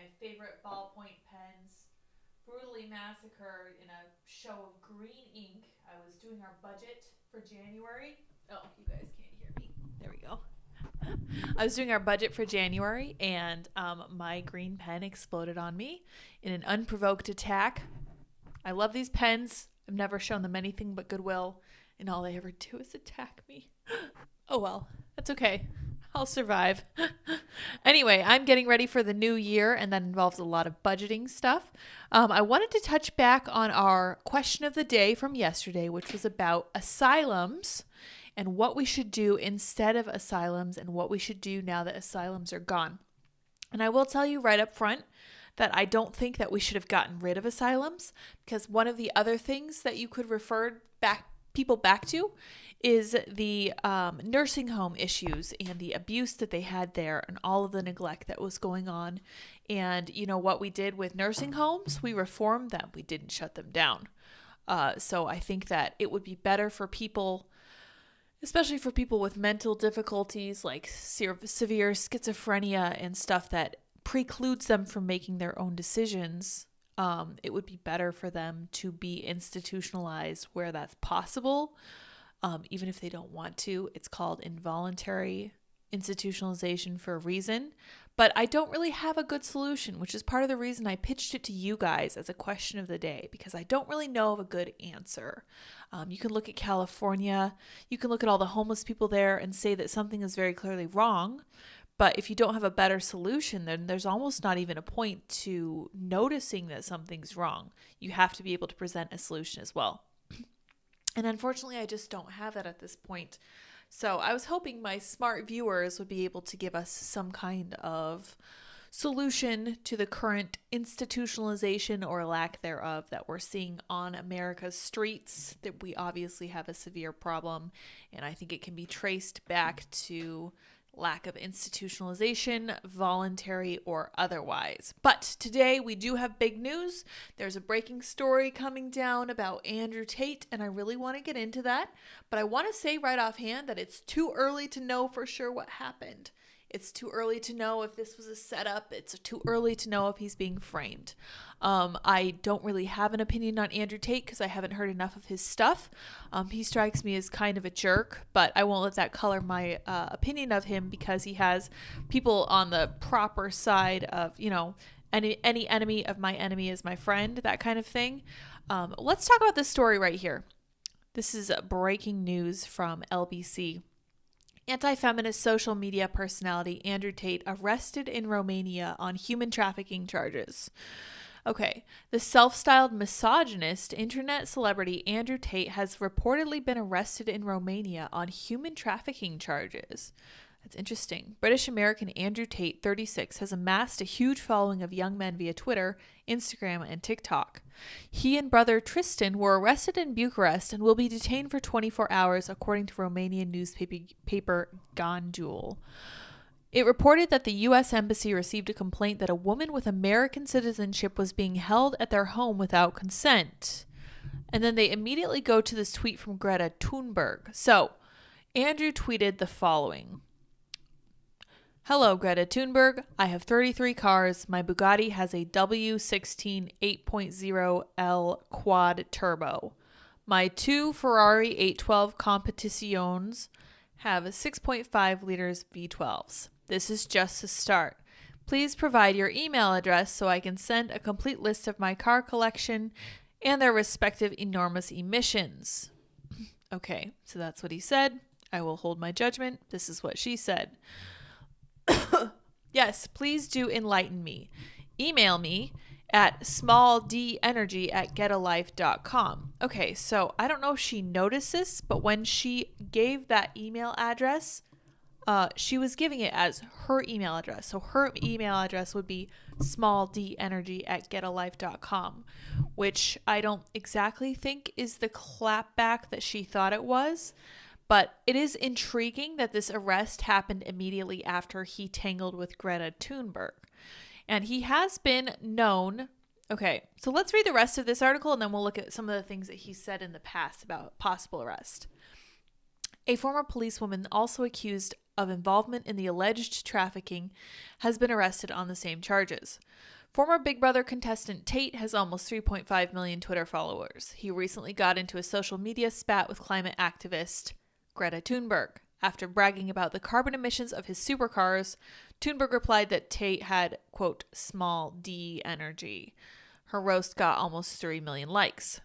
my favorite ballpoint pens brutally massacred in a show of green ink. I was doing our budget for January. Oh, you guys can't hear me. There we go. I was doing our budget for January, and my green pen exploded on me in an unprovoked attack. I love these pens. I've never shown them anything but goodwill, and all they ever do is attack me. Oh well, that's okay. I'll survive. Anyway, I'm getting ready for the new year, and that involves a lot of budgeting stuff. I wanted to touch back on our question of the day from yesterday, which was about asylums and what we should do instead of asylums and what we should do now that asylums are gone. And I will tell you right up front that I don't think that we should have gotten rid of asylums, because one of the other things that you could refer people back to is the nursing home issues and the abuse that they had there and all of the neglect that was going on. And you know what we did with nursing homes? We reformed them. We didn't shut them down. So I think that it would be better for people, especially for people with mental difficulties like severe schizophrenia and stuff that precludes them from making their own decisions. It would be better for them to be institutionalized where that's possible, even if they don't want to. It's called involuntary institutionalization for a reason. But I don't really have a good solution, which is part of the reason I pitched it to you guys as a question of the day, because I don't really know of a good answer. You can look at California, you can look at all the homeless people there and say that something is very clearly wrong. But if you don't have a better solution, then there's almost not even a point to noticing that something's wrong. You have to be able to present a solution as well. And unfortunately, I just don't have that at this point. So I was hoping my smart viewers would be able to give us some kind of solution to the current institutionalization or lack thereof that we're seeing on America's streets. That we obviously have a severe problem, and I think it can be traced back to lack of institutionalization, voluntary or otherwise. But today we do have big news. There's a breaking story coming down about Andrew Tate, and I really want to get into that. But I want to say right offhand that it's too early to know for sure what happened. It's too early to know if this was a setup. It's too early to know if he's being framed. I don't really have an opinion on Andrew Tate because I haven't heard enough of his stuff. He strikes me as kind of a jerk, but I won't let that color my opinion of him, because he has people on the proper side of, any enemy of my enemy is my friend, that kind of thing. Let's talk about this story right here. This is breaking news from LBC. Anti-feminist social media personality Andrew Tate arrested in Romania on human trafficking charges. Okay, the self-styled misogynist internet celebrity Andrew Tate has reportedly been arrested in Romania on human trafficking charges. That's interesting. British-American Andrew Tate, 36, has amassed a huge following of young men via Twitter, Instagram, and TikTok. He and brother Tristan were arrested in Bucharest and will be detained for 24 hours, according to Romanian newspaper Gandul. It reported that the U.S. Embassy received a complaint that a woman with American citizenship was being held at their home without consent. And then they immediately go to this tweet from Greta Thunberg. So, Andrew tweeted the following. Hello, Greta Thunberg. I have 33 cars. My Bugatti has a W16 8.0L quad turbo. My two Ferrari 812 Competitions have 6.5 liters V12s. This is just a start. Please provide your email address so I can send a complete list of my car collection and their respective enormous emissions. Okay, so that's what he said. I will hold my judgment. This is what she said. Yes, please do enlighten me. Email me at smalldenergy@getalife.com. Okay, so I don't know if she noticed this, but when she gave that email address, she was giving it as her email address. So her email address would be smalldenergy@getalife.com, which I don't exactly think is the clapback that she thought it was. But it is intriguing that this arrest happened immediately after he tangled with Greta Thunberg. And he has been known. Okay, so let's read the rest of this article and then we'll look at some of the things that he said in the past about possible arrest. A former policewoman also accused of involvement in the alleged trafficking, has been arrested on the same charges. Former Big Brother contestant Tate has almost 3.5 million Twitter followers. He recently got into a social media spat with climate activist Greta Thunberg. After bragging about the carbon emissions of his supercars, Thunberg replied that Tate had, quote, small d energy. Her roast got almost 3 million likes.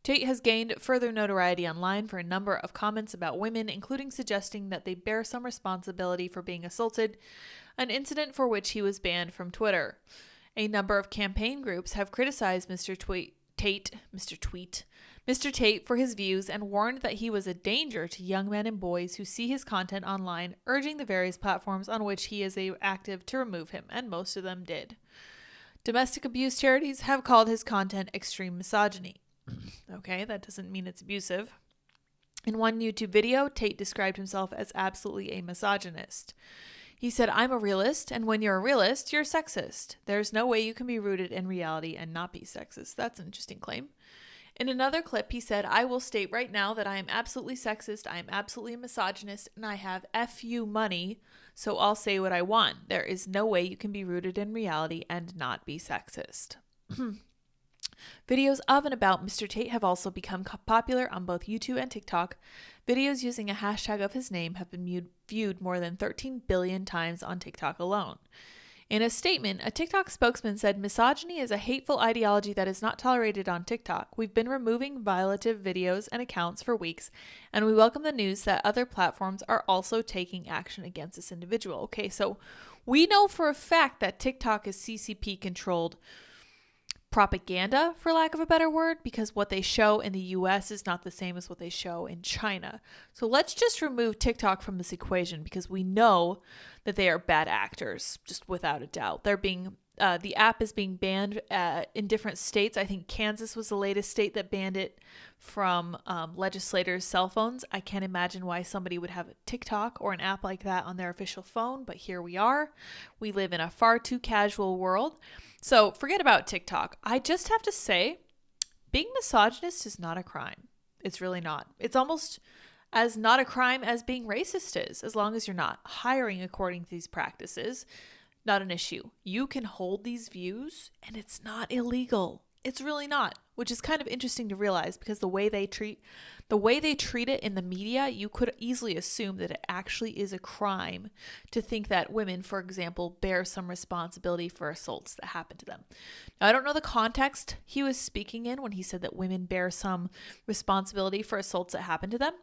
Tate has gained further notoriety online for a number of comments about women, including suggesting that they bear some responsibility for being assaulted, an incident for which he was banned from Twitter. A number of campaign groups have criticized Mr. Tate for his views and warned that he was a danger to young men and boys who see his content online, urging the various platforms on which he is active to remove him, and most of them did. Domestic abuse charities have called his content extreme misogyny. Okay, that doesn't mean it's abusive. In one YouTube video, Tate described himself as absolutely a misogynist. He said, "I'm a realist, and when you're a realist, you're sexist. There's no way you can be rooted in reality and not be sexist." That's an interesting claim. In another clip, he said, "I will state right now that I am absolutely sexist, I am absolutely a misogynist, and I have FU money, so I'll say what I want. There is no way you can be rooted in reality and not be sexist." Videos of and about Mr. Tate have also become popular on both YouTube and TikTok. Videos using a hashtag of his name have been viewed more than 13 billion times on TikTok alone. In a statement, a TikTok spokesman said, "Misogyny is a hateful ideology that is not tolerated on TikTok. We've been removing violative videos and accounts for weeks, and we welcome the news that other platforms are also taking action against this individual." Okay, so we know for a fact that TikTok is CCP controlled propaganda, for lack of a better word, because what they show in the US is not the same as what they show in China. So let's just remove TikTok from this equation, because we know that they are bad actors, just without a doubt. The app is being banned in different states. I think Kansas was the latest state that banned it from legislators' cell phones. I can't imagine why somebody would have a TikTok or an app like that on their official phone, but here we are. We live in a far too casual world. So forget about TikTok. I just have to say, being misogynist is not a crime. It's really not. It's almost as not a crime as being racist is, as long as you're not hiring according to these practices. Not an issue. You can hold these views and it's not illegal. It's really not, which is kind of interesting to realize, because the way they treat it in the media, you could easily assume that it actually is a crime to think that women, for example, bear some responsibility for assaults that happen to them. Now, I don't know the context he was speaking in when he said that women bear some responsibility for assaults that happen to them,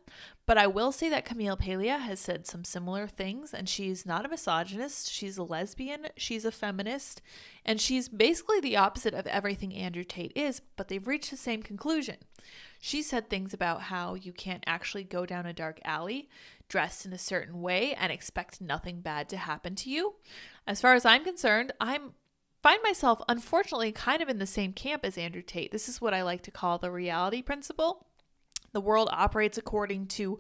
but I will say that Camille Paglia has said some similar things, and she's not a misogynist, she's a lesbian, she's a feminist, and she's basically the opposite of everything Andrew Tate is, but they've reached the same conclusion. She said things about how you can't actually go down a dark alley dressed in a certain way and expect nothing bad to happen to you. As far as I'm concerned, I find myself, unfortunately, kind of in the same camp as Andrew Tate. This is what I like to call the reality principle. The world operates according to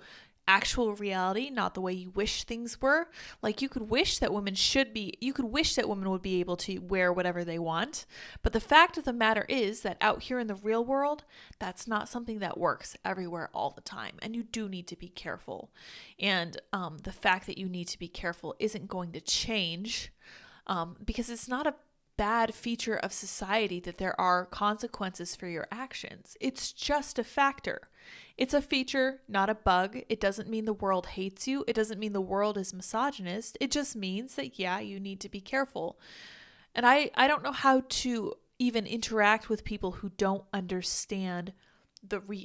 actual reality, not the way you wish things were. Like, you could wish that women would be able to wear whatever they want. But the fact of the matter is that out here in the real world, that's not something that works everywhere all the time. And you do need to be careful. And the fact that you need to be careful isn't going to change because it's not a bad feature of society that there are consequences for your actions. It's just a factor. It's a feature, not a bug. It doesn't mean the world hates you. It doesn't mean the world is misogynist. It just means that, yeah, you need to be careful. And I don't know how to even interact with people who don't understand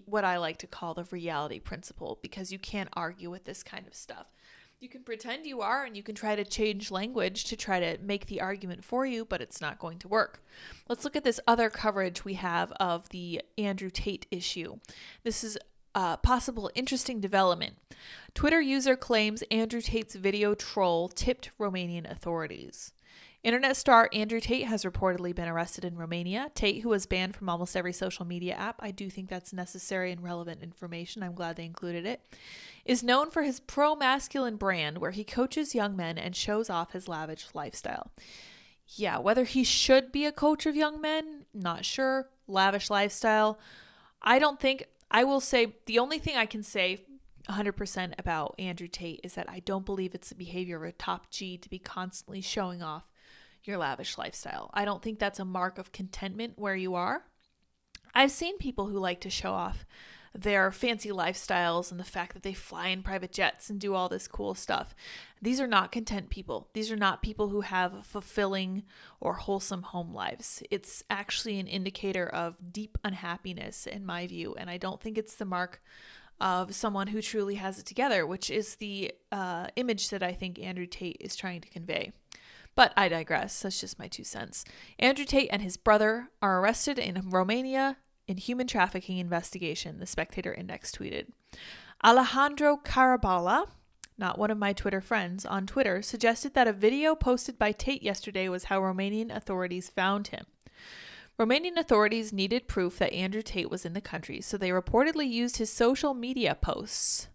what I like to call the reality principle, because you can't argue with this kind of stuff. You can pretend you are, and you can try to change language to try to make the argument for you, but it's not going to work. Let's look at this other coverage we have of the Andrew Tate issue. This is a possible interesting development. Twitter user claims Andrew Tate's video troll tipped Romanian authorities. Internet star Andrew Tate has reportedly been arrested in Romania. Tate, who was banned from almost every social media app, I do think that's necessary and relevant information, I'm glad they included it, is known for his pro-masculine brand where he coaches young men and shows off his lavish lifestyle. Yeah, whether he should be a coach of young men, not sure. Lavish lifestyle, I will say the only thing I can say 100% about Andrew Tate is that I don't believe it's the behavior of a top G to be constantly showing off your lavish lifestyle. I don't think that's a mark of contentment where you are. I've seen people who like to show off their fancy lifestyles and the fact that they fly in private jets and do all this cool stuff. These are not content people. These are not people who have fulfilling or wholesome home lives. It's actually an indicator of deep unhappiness in my view, and I don't think it's the mark of someone who truly has it together, which is the image that I think Andrew Tate is trying to convey. But I digress. That's just my 2 cents. Andrew Tate and his brother are arrested in Romania in human trafficking investigation, the Spectator Index tweeted. Alejandro Carabala, not one of my Twitter friends, on Twitter suggested that a video posted by Tate yesterday was how Romanian authorities found him. Romanian authorities needed proof that Andrew Tate was in the country, so they reportedly used his social media posts.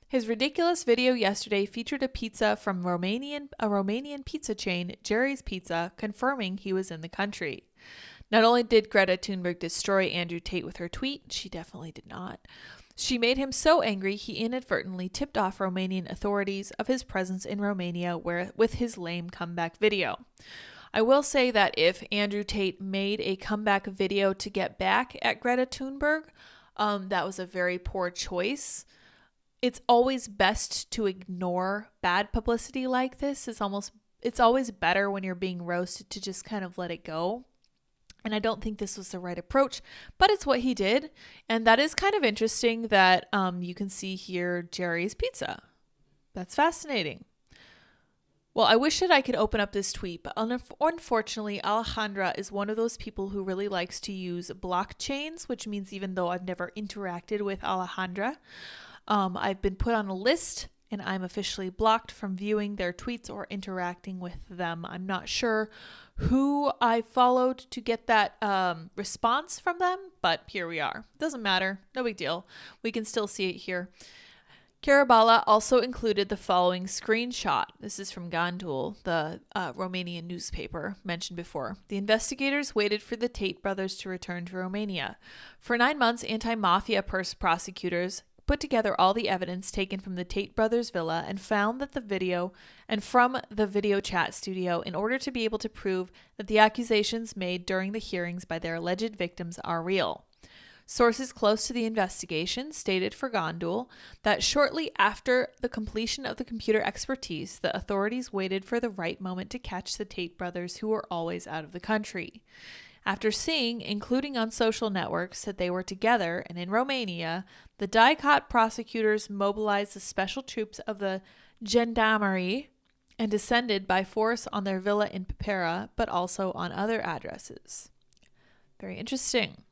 His ridiculous video yesterday featured a pizza from a Romanian pizza chain, Jerry's Pizza, confirming he was in the country. Not only did Greta Thunberg destroy Andrew Tate with her tweet, she definitely did not. She made him so angry he inadvertently tipped off Romanian authorities of his presence in Romania with his lame comeback video. I will say that if Andrew Tate made a comeback video to get back at Greta Thunberg, that was a very poor choice. It's always best to ignore bad publicity like this. It's always better when you're being roasted to just kind of let it go. And I don't think this was the right approach, but it's what he did. And that is kind of interesting that you can see here Jerry's Pizza. That's fascinating. Well, I wish that I could open up this tweet, but unfortunately, Alejandra is one of those people who really likes to use blockchains, which means even though I've never interacted with Alejandra, I've been put on a list and I'm officially blocked from viewing their tweets or interacting with them. I'm not sure who I followed to get that response from them, but here we are. Doesn't matter. No big deal. We can still see it here. Carabala also included the following screenshot. This is from Gandul, the Romanian newspaper mentioned before. The investigators waited for the Tate brothers to return to Romania. For 9 months, anti-mafia prosecutors put together all the evidence taken from the Tate brothers' villa and found that from the video chat studio in order to be able to prove that the accusations made during the hearings by their alleged victims are real. Sources close to the investigation stated for Gandul that shortly after the completion of the computer expertise, the authorities waited for the right moment to catch the Tate brothers, who were always out of the country. After seeing, including on social networks, that they were together and in Romania, the Dicot prosecutors mobilized the special troops of the Gendarmerie and descended by force on their villa in Pipera, but also on other addresses. Very interesting.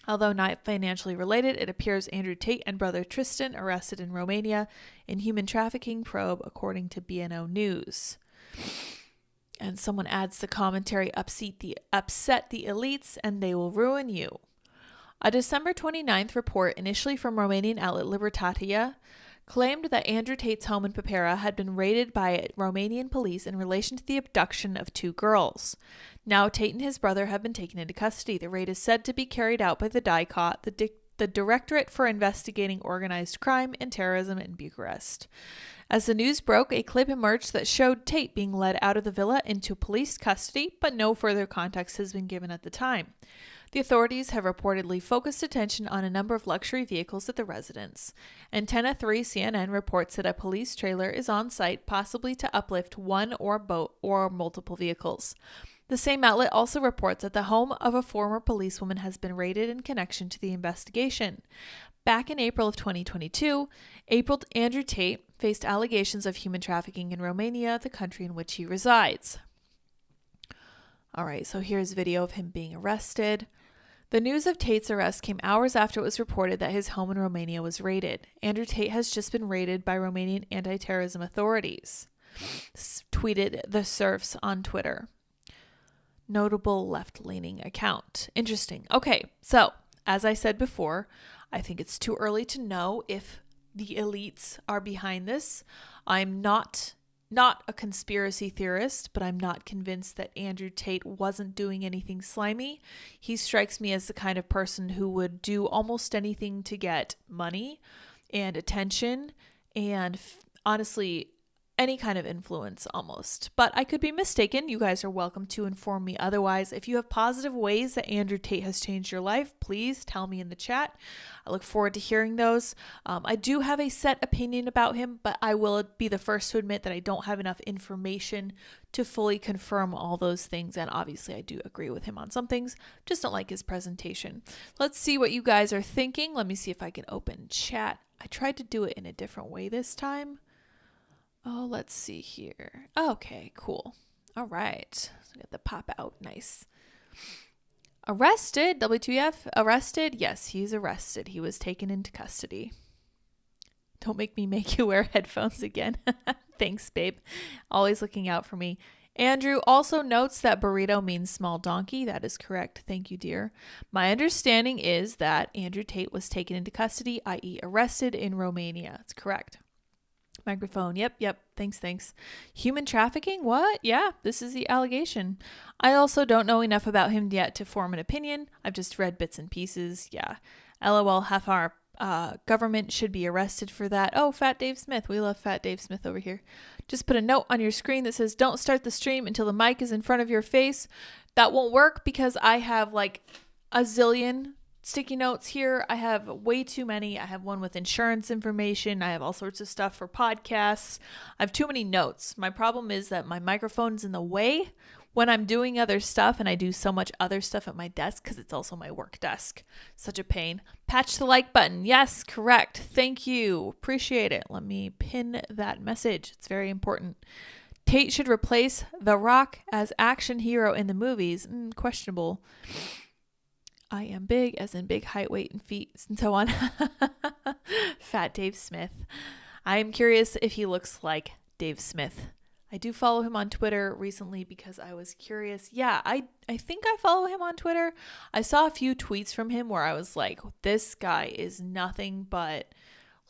Although not financially related, it appears Andrew Tate and brother Tristan arrested in Romania in human trafficking probe, according to BNO News. And someone adds the commentary, upset the elites and they will ruin you. A December 29th report, initially from Romanian outlet Libertatea, claimed that Andrew Tate's home in Pipera had been raided by Romanian police in relation to the abduction of 2 girls. Now Tate and his brother have been taken into custody. The raid is said to be carried out by the DICOT, the Directorate for Investigating Organized Crime and Terrorism in Bucharest. As the news broke, a clip emerged that showed Tate being led out of the villa into police custody, but no further context has been given at the time. The authorities have reportedly focused attention on a number of luxury vehicles at the residence. Antenna 3 CNN reports that a police trailer is on site, possibly to uplift one or multiple vehicles. The same outlet also reports that the home of a former policewoman has been raided in connection to the investigation. Back in April of 2022, Andrew Tate faced allegations of human trafficking in Romania, the country in which he resides. All right, so here's video of him being arrested. The news of Tate's arrest came hours after it was reported that his home in Romania was raided. Andrew Tate has just been raided by Romanian anti-terrorism authorities, tweeted the serfs on Twitter. Notable left-leaning account. Interesting. Okay, so as I said before, I think it's too early to know if the elites are behind this. I'm not a conspiracy theorist, but I'm not convinced that Andrew Tate wasn't doing anything slimy. He strikes me as the kind of person who would do almost anything to get money. and attention and honestly, any kind of influence almost. But I could be mistaken. You guys are welcome to inform me otherwise. If you have positive ways that Andrew Tate has changed your life, please tell me in the chat. I look forward to hearing those. I do have a set opinion about him, but I will be the first to admit that I don't have enough information to fully confirm all those things. And obviously I do agree with him on some things, just don't like his presentation. Let's see what you guys are thinking. Let me see if I can open chat. I tried to do it in a different way this time. Oh, let's see here. Okay, cool. All right. So get the pop out. Nice. Arrested. W2F. Arrested. Yes, he's arrested. He was taken into custody. Don't make me make you wear headphones again. Thanks, babe. Always looking out for me. Andrew also notes that burrito means small donkey. That is correct. Thank you, dear. My understanding is that Andrew Tate was taken into custody, i.e. arrested in Romania. That's correct. Microphone. Yep. Thanks. Human trafficking? What? Yeah, this is the allegation. I also don't know enough about him yet to form an opinion. I've just read bits and pieces. Yeah. LOL, half our government should be arrested for that. Oh, Fat Dave Smith. We love Fat Dave Smith over here. Just put a note on your screen that says, don't start the stream until the mic is in front of your face. That won't work because I have like a zillion sticky notes here. I have way too many. I have one with insurance information. I have all sorts of stuff for podcasts. I have too many notes. My problem is that my microphone's in the way when I'm doing other stuff, and I do so much other stuff at my desk because it's also my work desk. Such a pain. Patch the like button. Yes, correct. Thank you. Appreciate it. Let me pin that message. It's very important. Tate should replace The Rock as action hero in the movies. Questionable. I am big, as in big height, weight, and feet, and so on. Fat Dave Smith. I am curious if he looks like Dave Smith. I do follow him on Twitter recently because I was curious. Yeah, I think I follow him on Twitter. I saw a few tweets from him where I was like, this guy is nothing but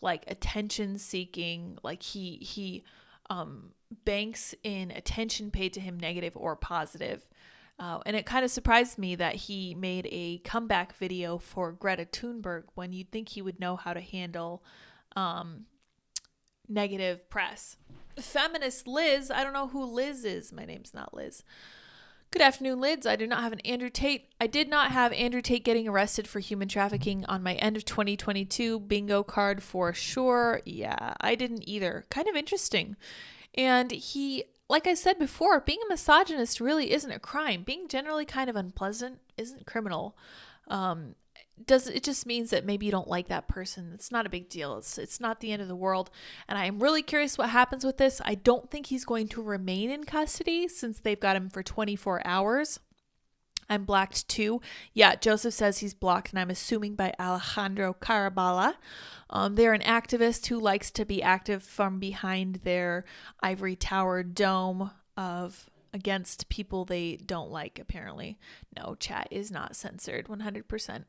like attention seeking. Like he banks in attention paid to him, negative or positive. And it kind of surprised me that he made a comeback video for Greta Thunberg when you'd think he would know how to handle negative press. Feminist Liz. I don't know who Liz is. My name's not Liz. Good afternoon, Lids. I do not have an Andrew Tate. I did not have Andrew Tate getting arrested for human trafficking on my end of 2022 bingo card for sure. Yeah, I didn't either. Kind of interesting. And he... Like I said before, being a misogynist really isn't a crime. Being generally kind of unpleasant isn't criminal. It just means that maybe you don't like that person. It's not a big deal. It's not the end of the world. And I am really curious what happens with this. I don't think he's going to remain in custody since they've got him for 24 hours. I'm blocked too. Yeah, Joseph says he's blocked, and I'm assuming by Alejandro Carabala. They're an activist who likes to be active from behind their ivory tower dome against people they don't like, apparently. No, chat is not censored, 100%.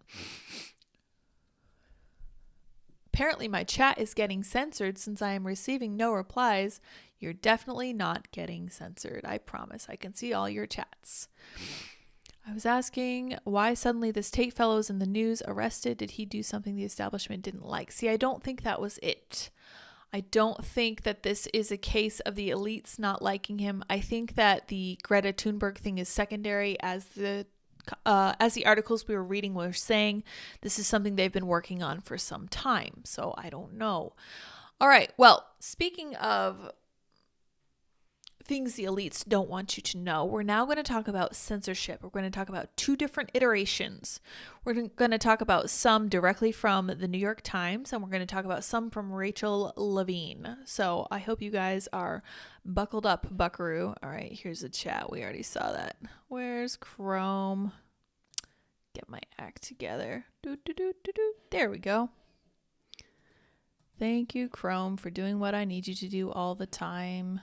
Apparently my chat is getting censored since I am receiving no replies. You're definitely not getting censored. I promise. I can see all your chats. I was asking why suddenly this Tate fellow is in the news, arrested. Did he do something the establishment didn't like? See, I don't think that was it. I don't think that this is a case of the elites not liking him. I think that the Greta Thunberg thing is secondary, as the articles we were reading were saying. This is something they've been working on for some time, so I don't know. All right, well, speaking of things the elites don't want you to know, we're now going to talk about censorship. We're going to talk about two different iterations. We're going to talk about some directly from the New York Times, and we're going to talk about some from Rachel Levine. So I hope you guys are buckled up, buckaroo. All right, here's the chat. We already saw that. Where's Chrome? Get my act together. There we go. Thank you, Chrome, for doing what I need you to do all the time.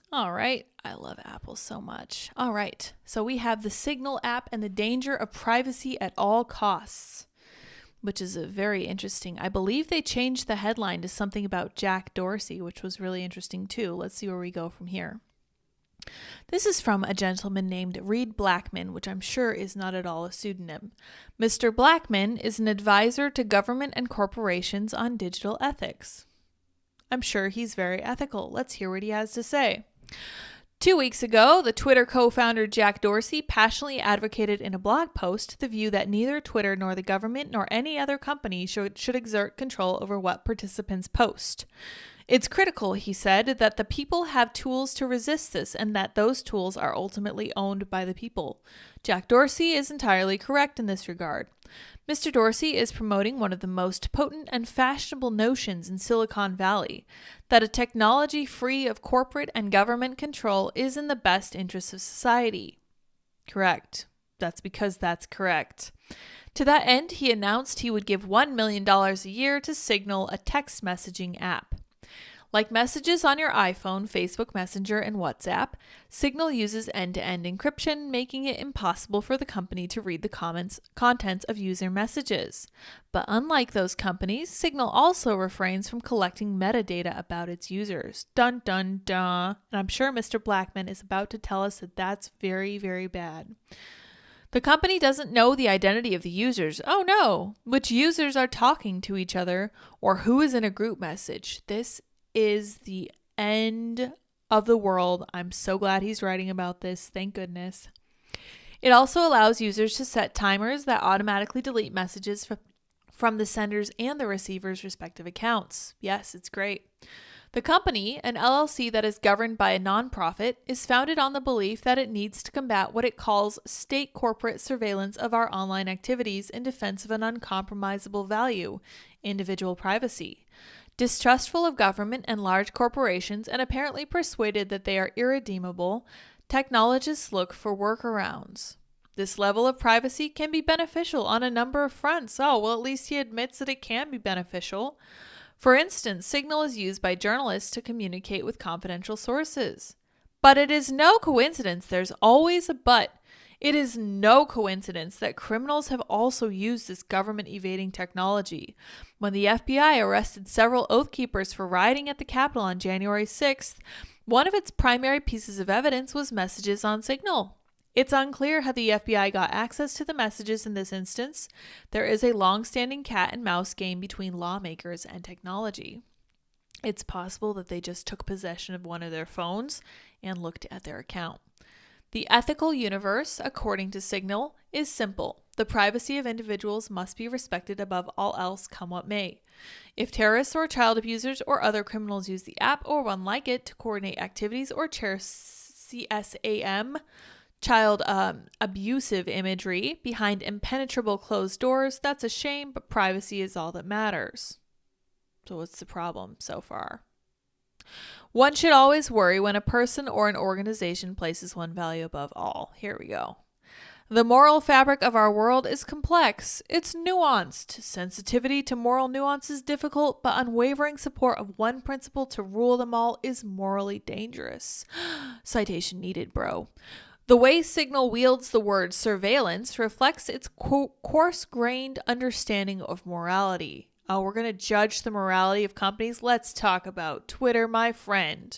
All right. I love Apple so much. All right. So we have the Signal app and the danger of privacy at all costs, which is very interesting. I believe they changed the headline to something about Jack Dorsey, which was really interesting too. Let's see where we go from here. This is from a gentleman named Reed Blackman, which I'm sure is not at all a pseudonym. Mr. Blackman is an advisor to government and corporations on digital ethics. I'm sure he's very ethical. Let's hear what he has to say. 2 weeks ago, the Twitter co-founder Jack Dorsey passionately advocated in a blog post the view that neither Twitter nor the government nor any other company should exert control over what participants post. It's critical, he said, that the people have tools to resist this and that those tools are ultimately owned by the people. Jack Dorsey is entirely correct in this regard. Mr. Dorsey is promoting one of the most potent and fashionable notions in Silicon Valley, that a technology free of corporate and government control is in the best interests of society. Correct. That's because that's correct. To that end, he announced he would give $1 million a year to Signal, a text messaging app. Like messages on your iPhone, Facebook Messenger, and WhatsApp, Signal uses end-to-end encryption, making it impossible for the company to read the contents of user messages. But unlike those companies, Signal also refrains from collecting metadata about its users. Dun dun dun. And I'm sure Mr. Blackman is about to tell us that that's very, very bad. The company doesn't know the identity of the users. Oh no! Which users are talking to each other, or who is in a group message. This is the end of the world. I'm so glad he's writing about this. Thank goodness. It also allows users to set timers that automatically delete messages from the sender's and the receiver's respective accounts. Yes, it's great. The company, an LLC that is governed by a nonprofit, is founded on the belief that it needs to combat what it calls state corporate surveillance of our online activities in defense of an uncompromisable value, individual privacy. Distrustful of government and large corporations and apparently persuaded that they are irredeemable, technologists look for workarounds. This level of privacy can be beneficial on a number of fronts. Oh, well, at least he admits that it can be beneficial. For instance, Signal is used by journalists to communicate with confidential sources. But it is no coincidence, there's always a but. It is no coincidence that criminals have also used this government-evading technology. When the FBI arrested several Oath Keepers for rioting at the Capitol on January 6th, one of its primary pieces of evidence was messages on Signal. It's unclear how the FBI got access to the messages in this instance. There is a long-standing cat and mouse game between lawmakers and technology. It's possible that they just took possession of one of their phones and looked at their account. The ethical universe, according to Signal, is simple. The privacy of individuals must be respected above all else, come what may. If terrorists or child abusers or other criminals use the app or one like it to coordinate activities or share CSAM, child abusive imagery, behind impenetrable closed doors, that's a shame, but privacy is all that matters. So what's the problem so far? One should always worry when a person or an organization places one value above all. Here we go. The moral fabric of our world is complex. It's nuanced. Sensitivity to moral nuance is difficult, but unwavering support of one principle to rule them all is morally dangerous. Citation needed, bro. The way Signal wields the word surveillance reflects its coarse-grained understanding of morality. Oh, we're going to judge the morality of companies? Let's talk about Twitter, my friend.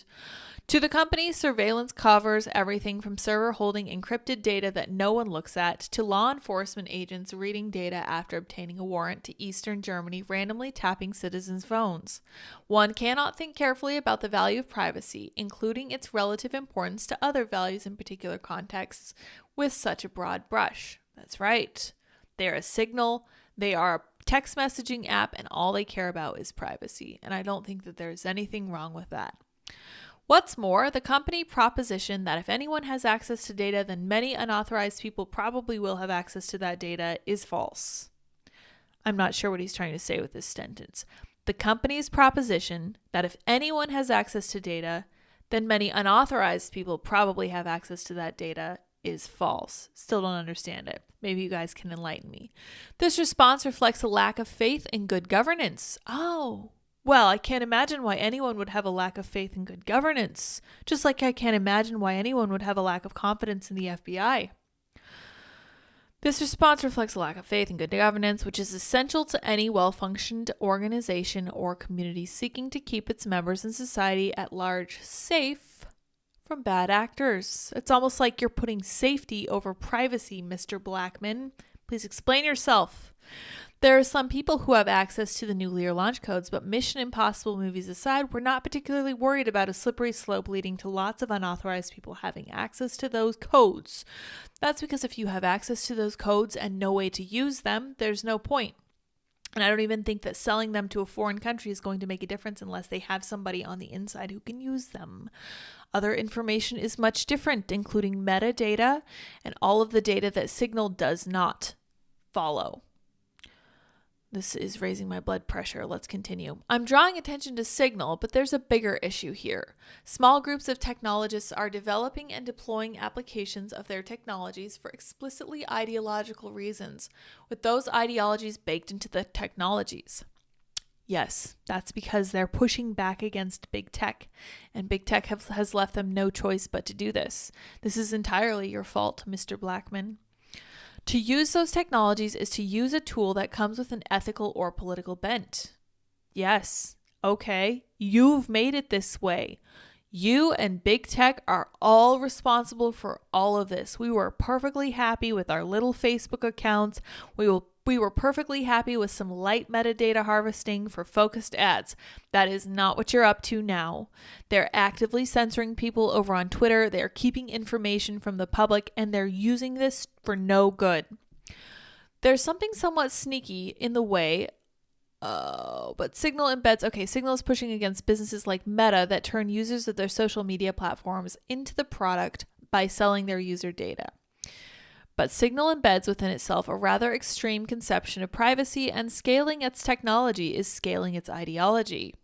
To the company, surveillance covers everything from server holding encrypted data that no one looks at to law enforcement agents reading data after obtaining a warrant to Eastern Germany randomly tapping citizens' phones. One cannot think carefully about the value of privacy, including its relative importance to other values in particular contexts, with such a broad brush. That's right. They are a Signal, they are a text messaging app, and all they care about is privacy. And I don't think that there's anything wrong with that. What's more, the company proposition that if anyone has access to data, then many unauthorized people probably will have access to that data is false. I'm not sure what he's trying to say with this sentence. The company's proposition that if anyone has access to data, then many unauthorized people probably have access to that data is false. Still don't understand it. Maybe you guys can enlighten me. This response reflects a lack of faith in good governance. Oh, well, I can't imagine why anyone would have a lack of faith in good governance. Just like I can't imagine why anyone would have a lack of confidence in the FBI. This response reflects a lack of faith in good governance, which is essential to any well-functioned organization or community seeking to keep its members and society at large safe from bad actors. It's almost like you're putting safety over privacy, Mr. Blackman. Please explain yourself. There are some people who have access to the nuclear launch codes, but Mission Impossible movies aside, we're not particularly worried about a slippery slope leading to lots of unauthorized people having access to those codes. That's because if you have access to those codes and no way to use them, there's no point. And I don't even think that selling them to a foreign country is going to make a difference unless they have somebody on the inside who can use them. Other information is much different, including metadata and all of the data that Signal does not follow. This is raising my blood pressure. Let's continue. I'm drawing attention to Signal, but there's a bigger issue here. Small groups of technologists are developing and deploying applications of their technologies for explicitly ideological reasons, with those ideologies baked into the technologies. Yes, that's because they're pushing back against big tech, and big tech has left them no choice but to do this. This is entirely your fault, Mr. Blackman. To use those technologies is to use a tool that comes with an ethical or political bent. Yes, okay, you've made it this way. You and big tech are all responsible for all of this. We were perfectly happy with our little Facebook accounts. We were perfectly happy with some light metadata harvesting for focused ads. That is not what you're up to now. They're actively censoring people over on Twitter. They're keeping information from the public, and they're using this for no good. There's something somewhat sneaky in the way. But Signal embeds, Signal is pushing against businesses like Meta that turn users of their social media platforms into the product by selling their user data. But Signal embeds within itself a rather extreme conception of privacy, and scaling its technology is scaling its ideology.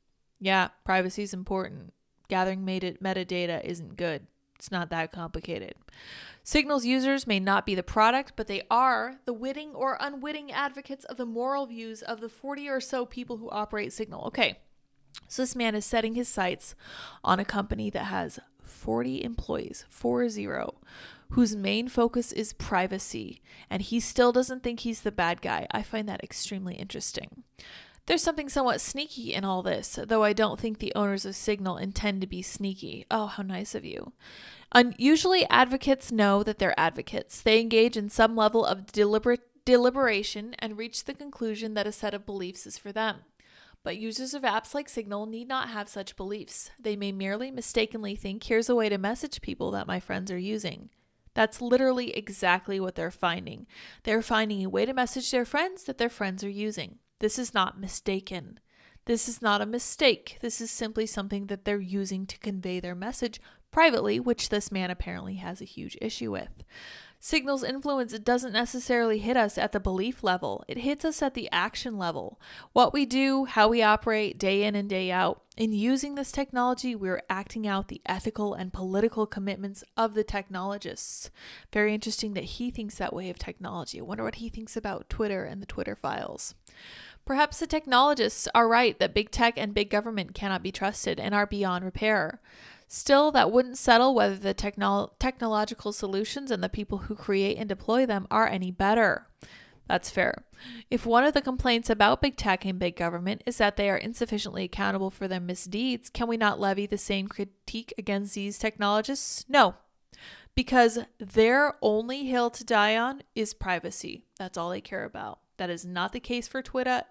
Yeah, privacy is important. Gathering metadata isn't good. It's not that complicated. Signal's users may not be the product, but they are the witting or unwitting advocates of the moral views of the 40 or so people who operate Signal. Okay, so this man is setting his sights on a company that has 40 employees, 40, whose main focus is privacy, and he still doesn't think he's the bad guy. I find that extremely interesting. There's something somewhat sneaky in all this, though I don't think the owners of Signal intend to be sneaky. Oh, how nice of you. Usually advocates know that they're advocates. They engage in some level of deliberation and reach the conclusion that a set of beliefs is for them. But users of apps like Signal need not have such beliefs. They may merely mistakenly think, here's a way to message people that my friends are using. That's literally exactly what they're finding. They're finding a way to message their friends that their friends are using. This is not mistaken. This is not a mistake. This is simply something that they're using to convey their message privately, which this man apparently has a huge issue with. Signal's influence doesn't necessarily hit us at the belief level. It hits us at the action level. What we do, how we operate day in and day out. In using this technology, we're acting out the ethical and political commitments of the technologists. Very interesting that he thinks that way of technology. I wonder what he thinks about Twitter and the Twitter files. Perhaps the technologists are right that big tech and big government cannot be trusted and are beyond repair. Still, that wouldn't settle whether the technological solutions and the people who create and deploy them are any better. That's fair. If one of the complaints about big tech and big government is that they are insufficiently accountable for their misdeeds, can we not levy the same critique against these technologists? No, because their only hill to die on is privacy. That's all they care about. That is not the case for Twitter.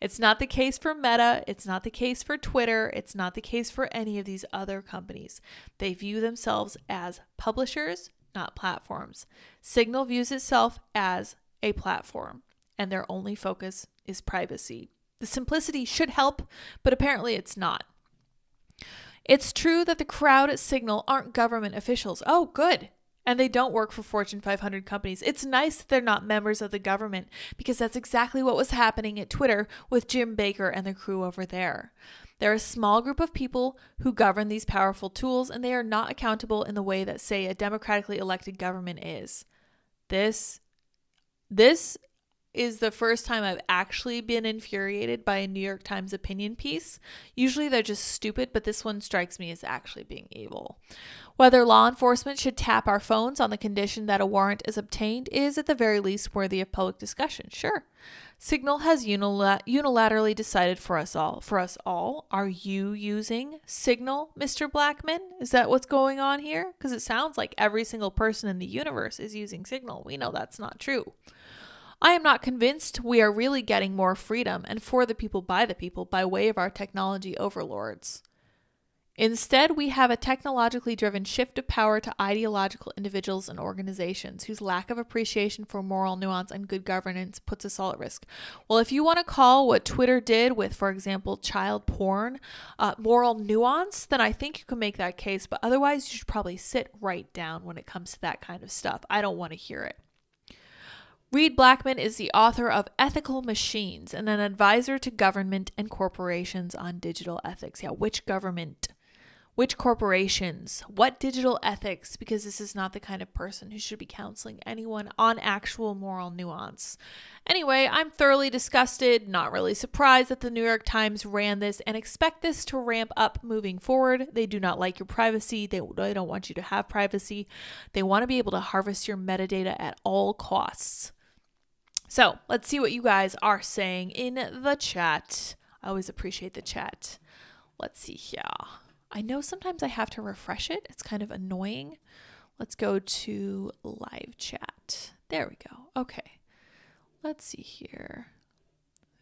It's not the case for Meta. It's not the case for Twitter. It's not the case for any of these other companies. They view themselves as publishers, not platforms. Signal views itself as a platform, and their only focus is privacy. The simplicity should help, but apparently it's not. It's true that the crowd at Signal aren't government officials. Oh, good. And they don't work for Fortune 500 companies. It's nice that they're not members of the government, because that's exactly what was happening at Twitter with Jim Baker and the crew over there. They're a small group of people who govern these powerful tools, and they are not accountable in the way that, say, a democratically elected government is. This is the first time I've actually been infuriated by a New York Times opinion piece. Usually they're just stupid, but this one strikes me as actually being evil. Whether law enforcement should tap our phones on the condition that a warrant is obtained is at the very least worthy of public discussion. Sure. Signal has unilaterally decided for us all. Are you using Signal, Mr. Blackman? Is that what's going on here? Because it sounds like every single person in the universe is using Signal. We know that's not true. I am not convinced we are really getting more freedom and for the people by way of our technology overlords. Instead, we have a technologically driven shift of power to ideological individuals and organizations whose lack of appreciation for moral nuance and good governance puts us all at risk. Well, if you want to call what Twitter did with, for example, child porn, moral nuance, then I think you can make that case. But otherwise, you should probably sit right down when it comes to that kind of stuff. I don't want to hear it. Reed Blackman is the author of Ethical Machines and an advisor to government and corporations on digital ethics. Yeah, which government? Which corporations? What digital ethics? Because this is not the kind of person who should be counseling anyone on actual moral nuance. Anyway, I'm thoroughly disgusted, not really surprised that the New York Times ran this and expect this to ramp up moving forward. They do not like your privacy. They don't want you to have privacy. They want to be able to harvest your metadata at all costs. So let's see what you guys are saying in the chat. I always appreciate the chat. Let's see here. I know sometimes I have to refresh it. It's kind of annoying. Let's go to live chat. There we go. Okay. Let's see here.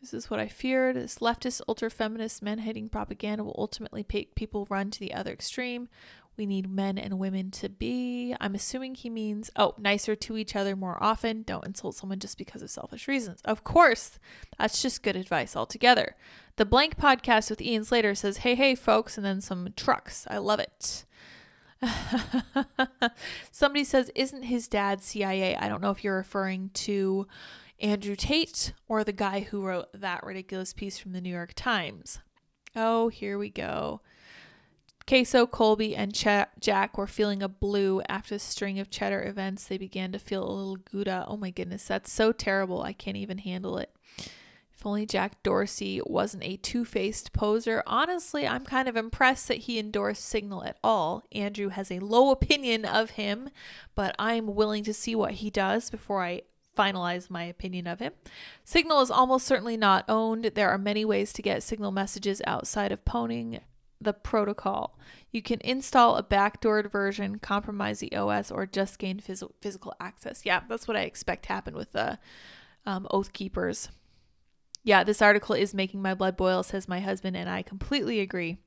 This is what I feared. This leftist, ultra-feminist, men-hating propaganda will ultimately make people run to the other extreme. We need men and women to be. I'm assuming he means, nicer to each other more often. Don't insult someone just because of selfish reasons. Of course. That's just good advice altogether. The Blank Podcast with Ian Slater says, hey, folks, and then some trucks. I love it. Somebody says, isn't his dad CIA? I don't know if you're referring to Andrew Tate or the guy who wrote that ridiculous piece from the New York Times. Oh, here we go. Queso, Colby, and Jack were feeling a blue after the string of cheddar events. They began to feel a little Gouda. Oh my goodness, that's so terrible. I can't even handle it. If only Jack Dorsey wasn't a two-faced poser. Honestly, I'm kind of impressed that he endorsed Signal at all. Andrew has a low opinion of him, but I'm willing to see what he does before I finalize my opinion of him. Signal is almost certainly not owned. There are many ways to get Signal messages outside of pwning the protocol. You can install a backdoored version, compromise the OS, or just gain physical access. Yeah, that's what I expect happened with the Oath Keepers. Yeah, this article is making my blood boil, says my husband, and I completely agree.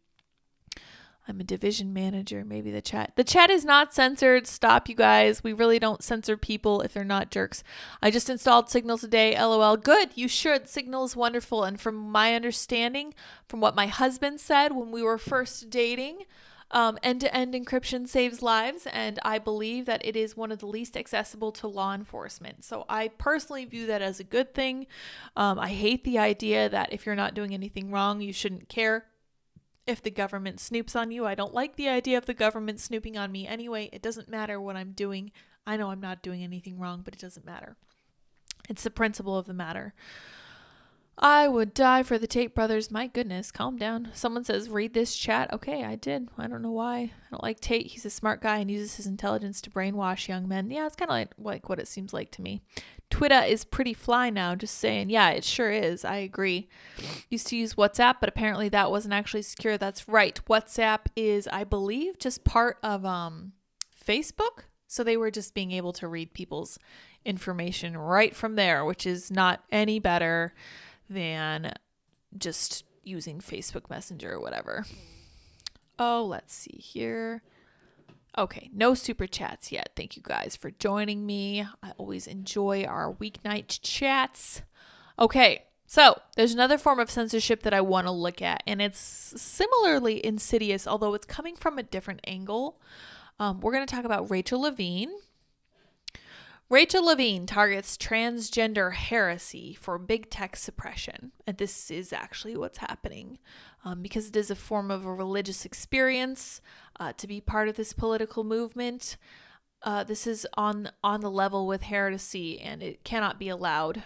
I'm a division manager. Maybe the chat. The chat is not censored. Stop, you guys. We really don't censor people if they're not jerks. I just installed Signal today. LOL. Good. You should. Signal is wonderful. And from my understanding, from what my husband said when we were first dating, end-to-end encryption saves lives. And I believe that it is one of the least accessible to law enforcement. So I personally view that as a good thing. I hate the idea that if you're not doing anything wrong, you shouldn't care if the government snoops on you. I don't like the idea of the government snooping on me anyway. It doesn't matter what I'm doing. I know I'm not doing anything wrong, but it doesn't matter. It's the principle of the matter. I would die for the Tate brothers. My goodness, calm down. Someone says, read this chat. Okay, I did. I don't know why. I don't like Tate. He's a smart guy and uses his intelligence to brainwash young men. Yeah, it's kind of like what it seems like to me. Twitter is pretty fly now, just saying. Yeah, it sure is. I agree. Used to use WhatsApp, but apparently that wasn't actually secure. That's right. WhatsApp is, I believe, just part of Facebook. So they were just being able to read people's information right from there, which is not any better than just using Facebook Messenger or whatever. Oh, let's see here. Okay, no super chats yet. Thank you guys for joining me. I always enjoy our weeknight chats. Okay, so there's another form of censorship that I want to look at, and it's similarly insidious, although it's coming from a different angle. We're going to talk about Rachel Levine. Rachel Levine targets transgender heresy for big tech suppression. And this is actually what's happening because it is a form of a religious experience to be part of this political movement. This is on the level with heresy, and it cannot be allowed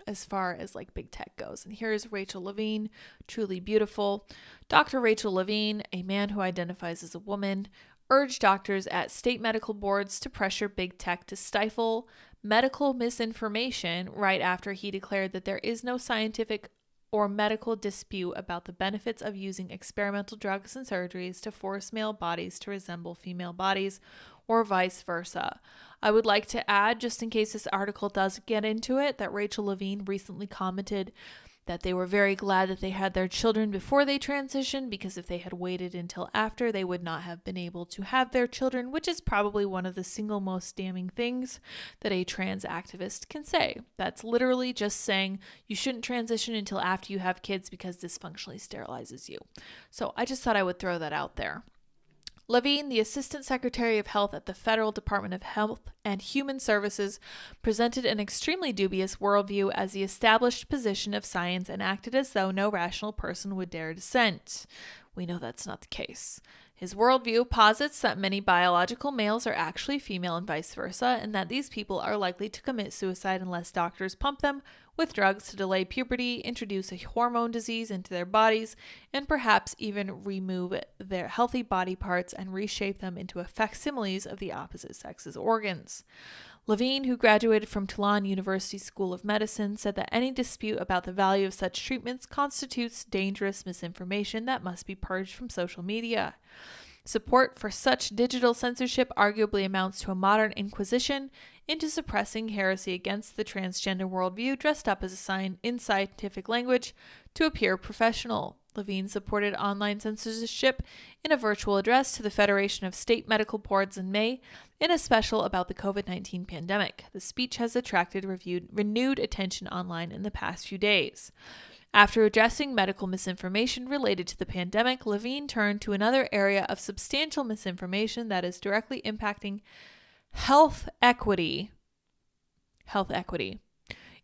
as far as like big tech goes. And here's Rachel Levine, truly beautiful. Dr. Rachel Levine, a man who identifies as a woman, urged doctors at state medical boards to pressure big tech to stifle medical misinformation right after he declared that there is no scientific or medical dispute about the benefits of using experimental drugs and surgeries to force male bodies to resemble female bodies or vice versa. I would like to add, just in case this article does get into it, that Rachel Levine recently commented that they were very glad that they had their children before they transitioned, because if they had waited until after, they would not have been able to have their children, which is probably one of the single most damning things that a trans activist can say. That's literally just saying you shouldn't transition until after you have kids because this functionally sterilizes you. So I just thought I would throw that out there. Levine, the Assistant Secretary of Health at the Federal Department of Health and Human Services, presented an extremely dubious worldview as the established position of science and acted as though no rational person would dare dissent. We know that's not the case. His worldview posits that many biological males are actually female and vice versa, and that these people are likely to commit suicide unless doctors pump them with drugs to delay puberty, introduce a hormone disease into their bodies, and perhaps even remove their healthy body parts and reshape them into facsimiles of the opposite sex's organs. Levine, who graduated from Toulon University School of Medicine, said that any dispute about the value of such treatments constitutes dangerous misinformation that must be purged from social media. Support for such digital censorship arguably amounts to a modern inquisition into suppressing heresy against the transgender worldview dressed up as a sign in scientific language to appear professional. Levine supported online censorship in a virtual address to the Federation of State Medical Boards in May in a special about the COVID-19 pandemic. The speech has attracted renewed attention online in the past few days. After addressing medical misinformation related to the pandemic, Levine turned to another area of substantial misinformation that is directly impacting health equity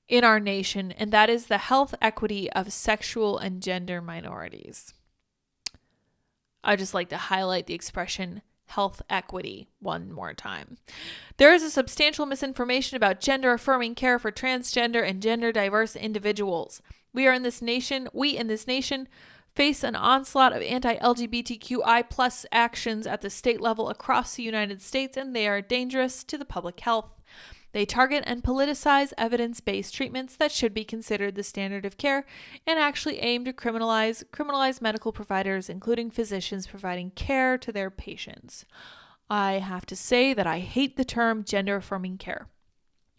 in our nation, and that is the health equity of sexual and gender minorities. I just like to highlight the expression health equity one more time. There is a substantial misinformation about gender-affirming care for transgender and gender-diverse individuals. We in this nation face an onslaught of anti-LGBTQI plus actions at the state level across the United States, and they are dangerous to the public health. They target and politicize evidence-based treatments that should be considered the standard of care and actually aim to criminalize medical providers, including physicians providing care to their patients. I have to say that I hate the term gender-affirming care.